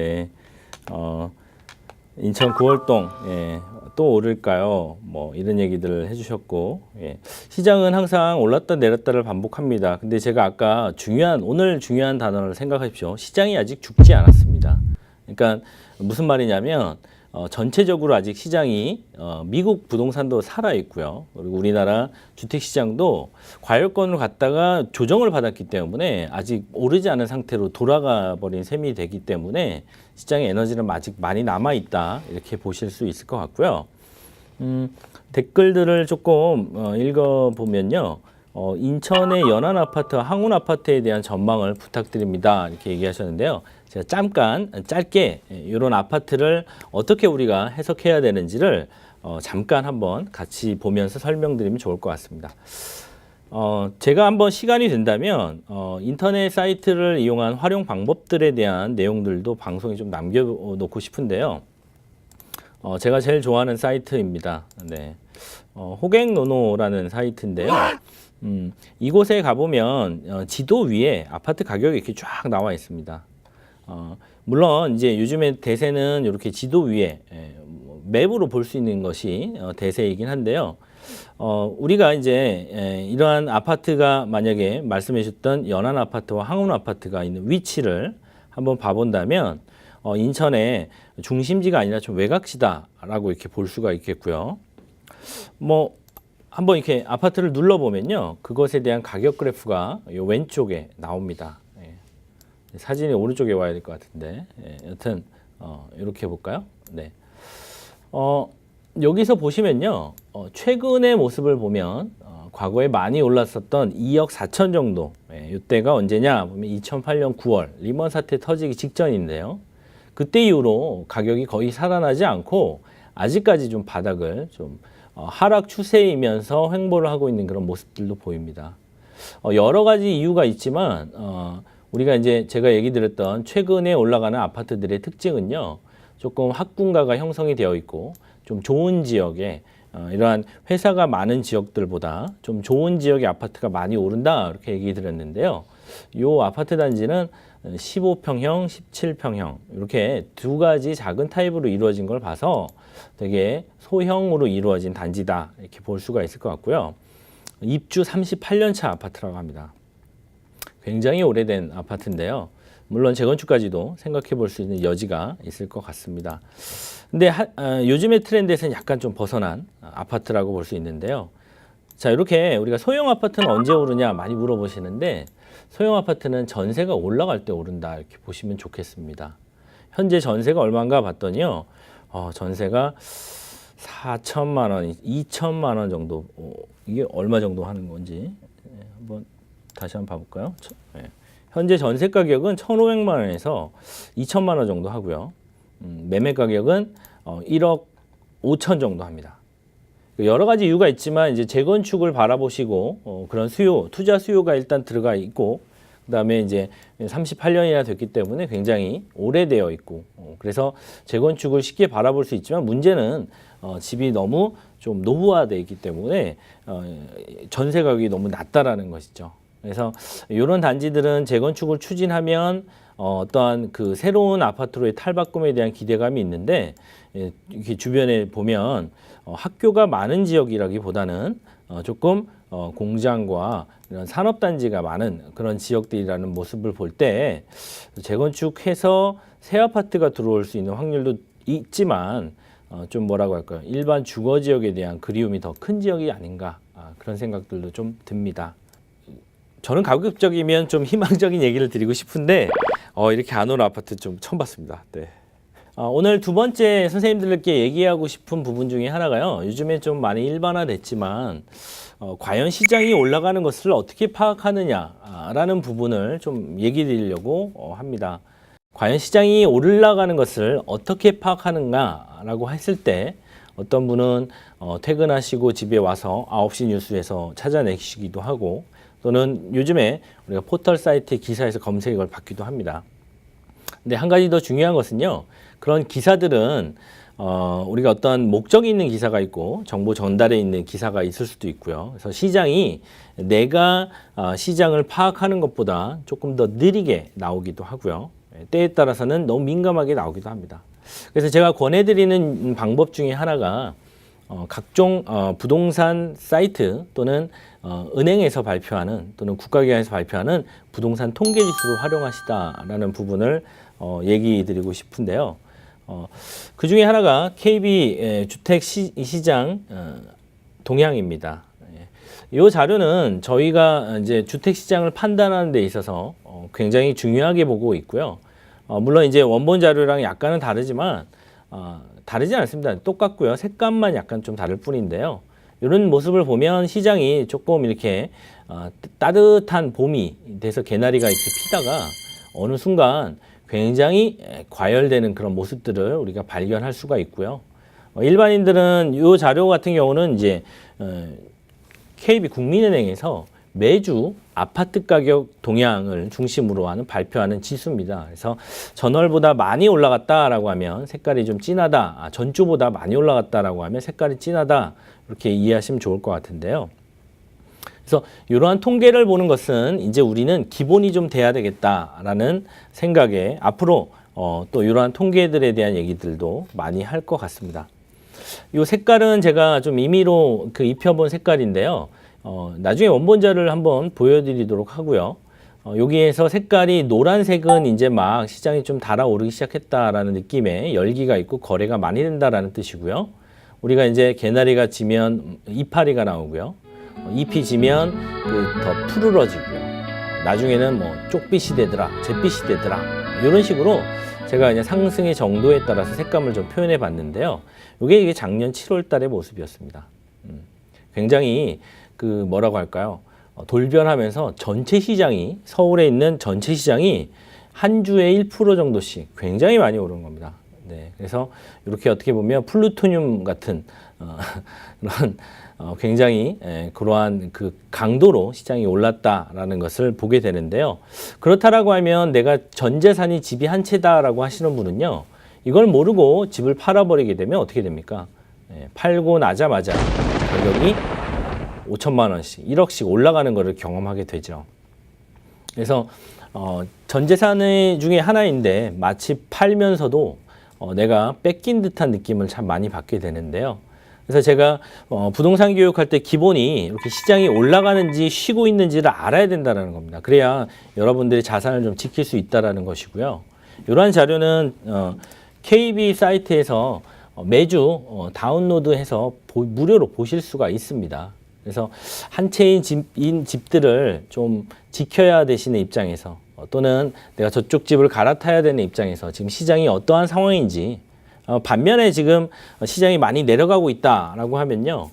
네. 인천 9월동 예, 또 오를까요? 뭐 이런 얘기들을 해주셨고 예. 시장은 항상 올랐다 내렸다를 반복합니다. 근데 제가 아까 오늘 중요한 단어를 생각하십시오. 시장이 아직 죽지 않았습니다. 그러니까 무슨 말이냐면 전체적으로 아직 시장이 미국 부동산도 살아 있고요. 그리고 우리나라 주택 시장도 과열권을 갖다가 조정을 받았기 때문에 아직 오르지 않은 상태로 돌아가 버린 셈이 되기 때문에 시장의 에너지는 아직 많이 남아 있다 이렇게 보실 수 있을 것 같고요. 댓글들을 조금 읽어보면요. 인천의 연안아파트, 항운아파트에 대한 전망을 부탁드립니다. 이렇게 얘기하셨는데요. 제가 잠깐 짧게 이런 아파트를 어떻게 우리가 해석해야 되는지를 잠깐 한번 같이 보면서 설명드리면 좋을 것 같습니다. 제가 한번 시간이 된다면 인터넷 사이트를 이용한 활용 방법들에 대한 내용들도 방송에 좀 남겨놓고 싶은데요. 제가 제일 좋아하는 사이트입니다. 네. 호갱노노라는 사이트인데요. 이곳에 가보면 지도 위에 아파트 가격이 이렇게 쫙 나와 있습니다. 물론 이제 요즘에 대세는 이렇게 지도 위에 맵으로 볼 수 있는 것이 대세이긴 한데요. 우리가 이제 이러한 아파트가 만약에 말씀해 주셨던 연안 아파트와 항운 아파트가 있는 위치를 한번 봐본다면 인천의 중심지가 아니라 좀 외곽지다라고 이렇게 볼 수가 있겠고요. 뭐 한번 이렇게 아파트를 눌러보면요, 그것에 대한 가격 그래프가 이 왼쪽에 나옵니다. 사진이 오른쪽에 와야 될 것 같은데, 여튼 이렇게 볼까요? 네. 여기서 보시면요, 최근의 모습을 보면 과거에 많이 올랐었던 2억 4천 정도, 이때가 언제냐 보면 2008년 9월 리먼 사태 터지기 직전인데요. 그때 이후로 가격이 거의 살아나지 않고 아직까지 좀 바닥을 좀 하락 추세이면서 횡보를 하고 있는 그런 모습들도 보입니다. 여러 가지 이유가 있지만 우리가 이제 제가 얘기 드렸던 최근에 올라가는 아파트들의 특징은요, 조금 학군가가 형성이 되어 있고 좀 좋은 지역에 이러한 회사가 많은 지역들보다 좀 좋은 지역의 아파트가 많이 오른다 이렇게 얘기 드렸는데요. 이 아파트 단지는 15평형, 17평형 이렇게 두 가지 작은 타입으로 이루어진 걸 봐서 되게 소형으로 이루어진 단지다 이렇게 볼 수가 있을 것 같고요. 입주 38년 차 아파트라고 합니다. 굉장히 오래된 아파트인데요. 물론 재건축까지도 생각해 볼 수 있는 여지가 있을 것 같습니다. 근데 요즘의 트렌드에서는 약간 좀 벗어난 아파트라고 볼 수 있는데요. 자, 이렇게 우리가 소형 아파트는 언제 오르냐 많이 물어보시는데, 소형 아파트는 전세가 올라갈 때 오른다 이렇게 보시면 좋겠습니다. 현재 전세가 얼마인가 봤더니요, 전세가 4천만 원, 2천만 원 정도, 이게 얼마 정도 하는 건지 한번 다시 한번 봐볼까요? 현재 전세 가격은 1,500만 원에서 2천만 원 정도 하고요. 매매 가격은 1억 5천 정도 합니다. 여러 가지 이유가 있지만 이제 재건축을 바라보시고 그런 투자 수요가 일단 들어가 있고, 그다음에 이제 38년이나 됐기 때문에 굉장히 오래되어 있고, 그래서 재건축을 쉽게 바라볼 수 있지만 문제는 집이 너무 좀 노후화되어 있기 때문에 전세 가격이 너무 낮다라는 것이죠. 그래서 이런 단지들은 재건축을 추진하면 어떠한 그 새로운 아파트로의 탈바꿈에 대한 기대감이 있는데, 이렇게 주변에 보면 학교가 많은 지역이라기보다는 조금 공장과 이런 산업단지가 많은 그런 지역들이라는 모습을 볼 때 재건축해서 새 아파트가 들어올 수 있는 확률도 있지만 좀 뭐라고 할까요? 일반 주거 지역에 대한 그리움이 더 큰 지역이 아닌가, 그런 생각들도 좀 듭니다. 저는 가급적이면 좀 희망적인 얘기를 드리고 싶은데 이렇게 안 오는 아파트 좀 처음 봤습니다. 네. 오늘 두 번째 선생님들께 얘기하고 싶은 부분 중에 하나가요, 요즘에 좀 많이 일반화됐지만 과연 시장이 올라가는 것을 어떻게 파악하느냐라는 부분을 좀 얘기 드리려고 합니다. 과연 시장이 올라가는 것을 어떻게 파악하는가라고 했을 때 어떤 분은 퇴근하시고 집에 와서 9시 뉴스에서 찾아내시기도 하고, 또는 요즘에 우리가 포털 사이트 기사에서 검색을 받기도 합니다. 근데 한 가지 더 중요한 것은요, 그런 기사들은 우리가 어떤 목적이 있는 기사가 있고 정보 전달에 있는 기사가 있을 수도 있고요. 그래서 시장이 내가 시장을 파악하는 것보다 조금 더 느리게 나오기도 하고요. 때에 따라서는 너무 민감하게 나오기도 합니다. 그래서 제가 권해드리는 방법 중에 하나가 각종 부동산 사이트 또는 은행에서 발표하는 또는 국가기관에서 발표하는 부동산 통계지수를 활용하시다라는 부분을 얘기 드리고 싶은데요. 그 중에 하나가 KB 주택시장 동향입니다. 이 자료는 저희가 이제 주택시장을 판단하는 데 있어서 굉장히 중요하게 보고 있고요. 물론 이제 원본 자료랑 약간은 다르지만 다르지 않습니다. 똑같고요. 색감만 약간 좀 다를 뿐인데요. 이런 모습을 보면 시장이 조금 이렇게 따뜻한 봄이 돼서 개나리가 이렇게 피다가 어느 순간 굉장히 과열되는 그런 모습들을 우리가 발견할 수가 있고요. 일반인들은 이 자료 같은 경우는 이제 KB국민은행에서 매주 아파트 가격 동향을 중심으로 하는 발표하는 지수입니다. 그래서 전월보다 많이 올라갔다라고 하면 색깔이 좀 진하다, 전주보다 많이 올라갔다라고 하면 색깔이 진하다, 이렇게 이해하시면 좋을 것 같은데요. 그래서 이러한 통계를 보는 것은 이제 우리는 기본이 좀 돼야 되겠다라는 생각에 앞으로 또 이러한 통계들에 대한 얘기들도 많이 할 것 같습니다. 이 색깔은 제가 좀 임의로 입혀본 색깔인데요. 나중에 원본 자료를 한번 보여드리도록 하고요. 여기에서 색깔이 노란색은 이제 막 시장이 좀 달아오르기 시작했다라는 느낌의 열기가 있고 거래가 많이 된다라는 뜻이고요. 우리가 이제 개나리가 지면 이파리가 나오고요. 잎이 지면 더 푸르러지고요. 나중에는 뭐 쪽빛이 되더라, 잿빛이 되더라, 이런 식으로 제가 그냥 상승의 정도에 따라서 색감을 좀 표현해 봤는데요. 이게 작년 7월 달의 모습이었습니다. 굉장히 뭐라고 할까요? 돌변하면서 전체 시장이, 서울에 있는 전체 시장이 한 주에 1% 정도씩 굉장히 많이 오른 겁니다. 네, 그래서 이렇게 어떻게 보면 플루토늄 같은 그런 굉장히 그러한 강도로 시장이 올랐다라는 것을 보게 되는데요. 그렇다라고 하면 내가 전 재산이 집이 한 채다라고 하시는 분은요, 이걸 모르고 집을 팔아버리게 되면 어떻게 됩니까? 팔고 나자마자 가격이 5천만 원씩, 1억씩 올라가는 것을 경험하게 되죠. 그래서 전 재산의 중에 하나인데 마치 팔면서도 내가 뺏긴 듯한 느낌을 참 많이 받게 되는데요. 그래서 제가 부동산 교육할 때 기본이 이렇게 시장이 올라가는지 쉬고 있는지를 알아야 된다는 겁니다. 그래야 여러분들이 자산을 좀 지킬 수 있다는 것이고요. 이러한 자료는 KB 사이트에서 매주 다운로드해서 무료로 보실 수가 있습니다. 그래서 한 채인 집들을 좀 지켜야 되시는 입장에서 또는 내가 저쪽 집을 갈아타야 되는 입장에서 지금 시장이 어떠한 상황인지, 반면에 지금 시장이 많이 내려가고 있다라고 하면요,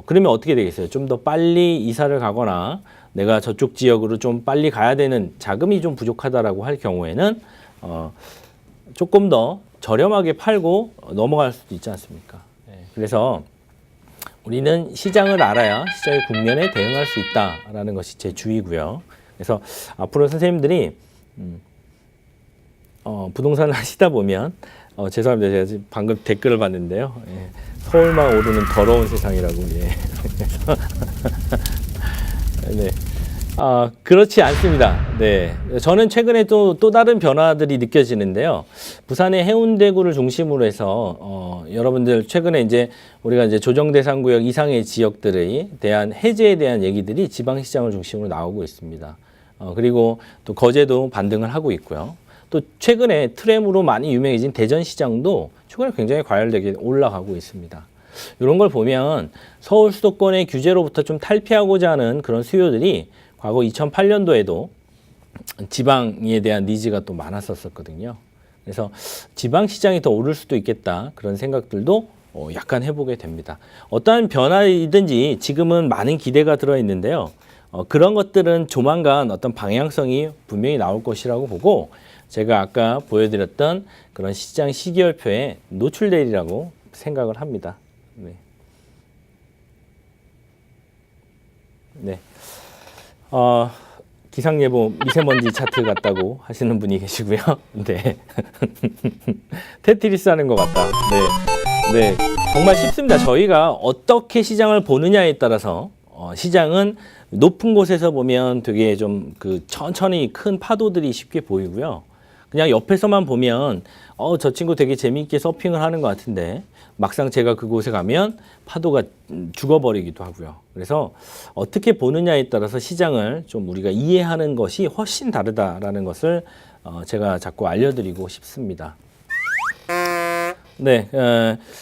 그러면 어떻게 되겠어요? 좀 더 빨리 이사를 가거나 내가 저쪽 지역으로 좀 빨리 가야 되는 자금이 좀 부족하다라고 할 경우에는 조금 더 저렴하게 팔고 넘어갈 수도 있지 않습니까? 그래서 우리는 시장을 알아야 시장의 국면에 대응할 수 있다라는 것이 제 주의고요. 그래서 앞으로 선생님들이 부동산을 하시다 보면 죄송합니다. 제가 지금 방금 댓글을 봤는데요. 서울만 오르는 더러운 세상이라고. 네. 그렇지 않습니다. 네. 저는 최근에 또 다른 변화들이 느껴지는데요. 부산의 해운대구를 중심으로 해서, 여러분들 최근에 이제 우리가 이제 조정대상구역 이상의 지역들에 대한 해제에 대한 얘기들이 지방시장을 중심으로 나오고 있습니다. 그리고 또 거제도 반등을 하고 있고요. 또 최근에 트램으로 많이 유명해진 대전시장도 최근에 굉장히 과열되게 올라가고 있습니다. 이런 걸 보면 서울 수도권의 규제로부터 좀 탈피하고자 하는 그런 수요들이 과거 2008년도에도 지방에 대한 니즈가 또 많았었거든요. 그래서 지방 시장이 더 오를 수도 있겠다, 그런 생각들도 약간 해보게 됩니다. 어떠한 변화이든지 지금은 많은 기대가 들어있는데요. 그런 것들은 조만간 어떤 방향성이 분명히 나올 것이라고 보고, 제가 아까 보여드렸던 그런 시장 시기열표에 노출되리라고 생각을 합니다. 네. 네. 기상예보 미세먼지 차트 같다고 하시는 분이 계시고요. 네. 테트리스 하는 것 같다. 네. 네. 정말 쉽습니다. 저희가 어떻게 시장을 보느냐에 따라서 시장은 높은 곳에서 보면 되게 좀 천천히 큰 파도들이 쉽게 보이고요. 그냥 옆에서만 보면 저 친구 되게 재미있게 서핑을 하는 것 같은데 막상 제가 그곳에 가면 파도가 죽어버리기도 하고요. 그래서 어떻게 보느냐에 따라서 시장을 좀 우리가 이해하는 것이 훨씬 다르다라는 것을 제가 자꾸 알려드리고 싶습니다. 네,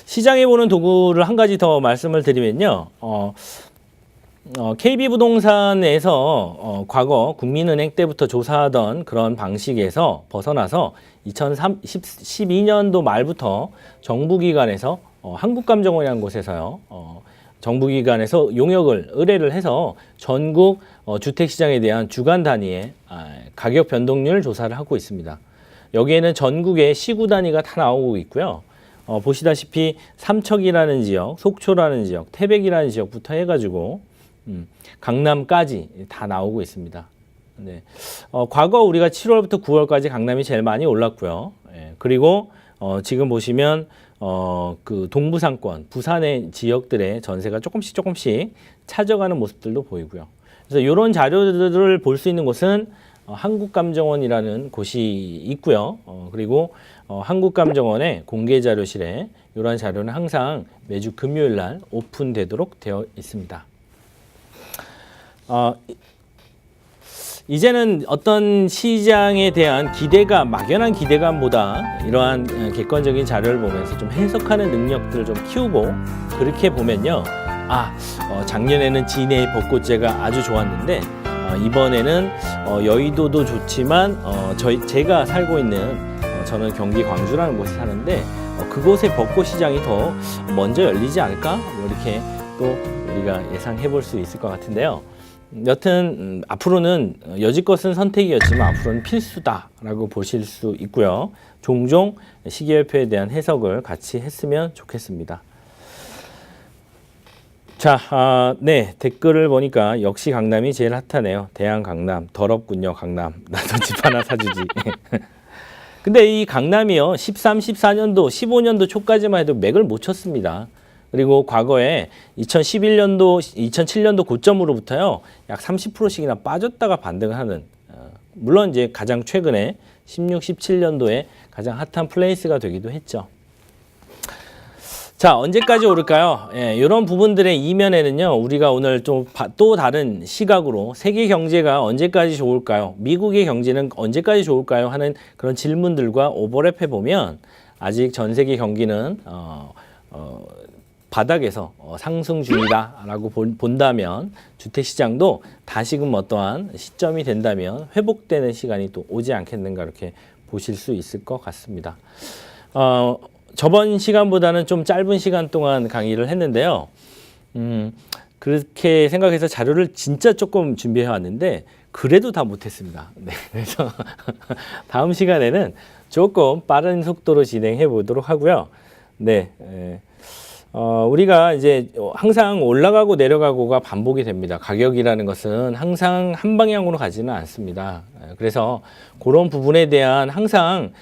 시장에 보는 도구를 한 가지 더 말씀을 드리면요. KB부동산에서 과거 국민은행 때부터 조사하던 그런 방식에서 벗어나서 2012년도 말부터 정부기관에서 한국감정원이라는 곳에서요. 정부기관에서 의뢰를 해서 전국 주택시장에 대한 주간 단위의 가격 변동률 조사를 하고 있습니다. 여기에는 전국의 시구 단위가 다 나오고 있고요. 보시다시피 삼척이라는 지역, 속초라는 지역, 태백이라는 지역부터 해가지고 강남까지 다 나오고 있습니다. 네. 과거 우리가 7월부터 9월까지 강남이 제일 많이 올랐고요. 예, 그리고 지금 보시면 그 동부상권, 부산의 지역들의 전세가 조금씩 찾아가는 모습들도 보이고요. 그래서 이런 자료들을 볼 수 있는 곳은 한국감정원이라는 곳이 있고요. 그리고 한국감정원의 공개자료실에 이러한 자료는 항상 매주 금요일 날 오픈되도록 되어 있습니다. 이제는 어떤 시장에 대한 기대감, 막연한 기대감보다 이러한 객관적인 자료를 보면서 좀 해석하는 능력들을 좀 키우고 그렇게 보면요. 작년에는 진해의 벚꽃제가 아주 좋았는데 이번에는 여의도도 좋지만 제가 살고 있는 저는 경기 광주라는 곳에 사는데 그곳의 벚꽃 시장이 더 먼저 열리지 않을까? 이렇게 또 우리가 예상해 볼 수 있을 것 같은데요. 여튼 앞으로는 여지껏은 선택이었지만 앞으로는 필수다라고 보실 수 있고요. 종종 시계열표에 대한 해석을 같이 했으면 좋겠습니다. 자, 네, 댓글을 보니까 역시 강남이 제일 핫하네요. 대한 강남, 더럽군요 강남. 나도 집 하나 사주지. 근데 이 강남이요, 13, 14년도, 15년도 초까지만 해도 맥을 못 쳤습니다. 그리고 과거에 2011년도, 2007년도 고점으로부터요, 약 30%씩이나 빠졌다가 반등을 하는, 물론 이제 가장 최근에 16, 17년도에 가장 핫한 플레이스가 되기도 했죠. 자, 언제까지 오를까요? 예, 이런 부분들의 이면에는요, 우리가 오늘 좀 또 다른 시각으로 세계 경제가 언제까지 좋을까요? 미국의 경제는 언제까지 좋을까요? 하는 그런 질문들과 오버랩해 보면 아직 전 세계 경기는 바닥에서 상승 중이다라고 본다면 주택시장도 다시금 어떠한 시점이 된다면 회복되는 시간이 또 오지 않겠는가 이렇게 보실 수 있을 것 같습니다. 저번 시간보다는 좀 짧은 시간 동안 강의를 했는데요. 그렇게 생각해서 자료를 진짜 조금 준비해 왔는데 그래도 다 못했습니다. 네, 그래서 다음 시간에는 조금 빠른 속도로 진행해 보도록 하고요. 네, 우리가 이제 항상 올라가고 내려가고가 반복이 됩니다. 가격이라는 것은 항상 한 방향으로 가지는 않습니다. 그래서 그런 부분에 대한 항상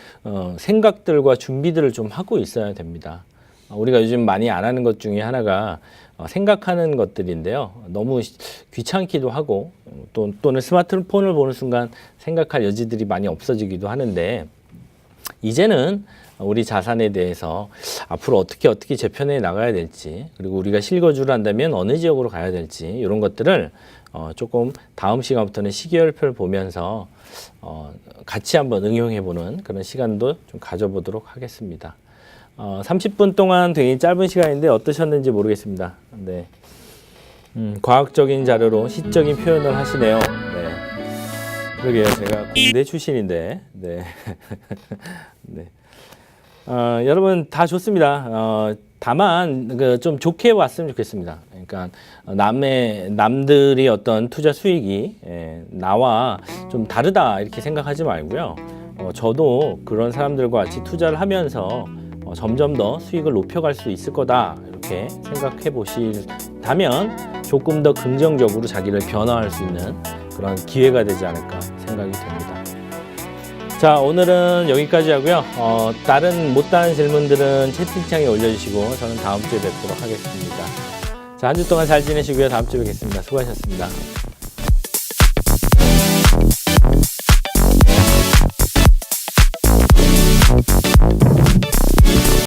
생각들과 준비들을 좀 하고 있어야 됩니다. 우리가 요즘 많이 안 하는 것 중에 하나가 생각하는 것들인데요. 너무 귀찮기도 하고 또는 스마트폰을 보는 순간 생각할 여지들이 많이 없어지기도 하는데 이제는 우리 자산에 대해서 앞으로 어떻게 재편해 나가야 될지 그리고 우리가 실거주를 한다면 어느 지역으로 가야 될지 이런 것들을 조금 다음 시간부터는 시계열표를 보면서 같이 한번 응용해보는 그런 시간도 좀 가져보도록 하겠습니다. 30분 동안 되게 짧은 시간인데 어떠셨는지 모르겠습니다. 네. 과학적인 자료로 시적인 표현을 하시네요. 네. 그러게요. 제가 공대 출신인데. 네. 네. 여러분 다 좋습니다. 다만 좀 좋게 왔으면 좋겠습니다. 그러니까 남들이 어떤 투자 수익이 나와 좀 다르다 이렇게 생각하지 말고요. 저도 그런 사람들과 같이 투자를 하면서 점점 더 수익을 높여갈 수 있을 거다 이렇게 생각해 보시다면 조금 더 긍정적으로 자기를 변화할 수 있는 그런 기회가 되지 않을까 생각이 됩니다. 자, 오늘은 여기까지 하고요. 다른 못다한 질문들은 채팅창에 올려주시고 저는 다음 주에 뵙도록 하겠습니다. 자, 한 주 동안 잘 지내시고요. 다음 주에 뵙겠습니다. 수고하셨습니다.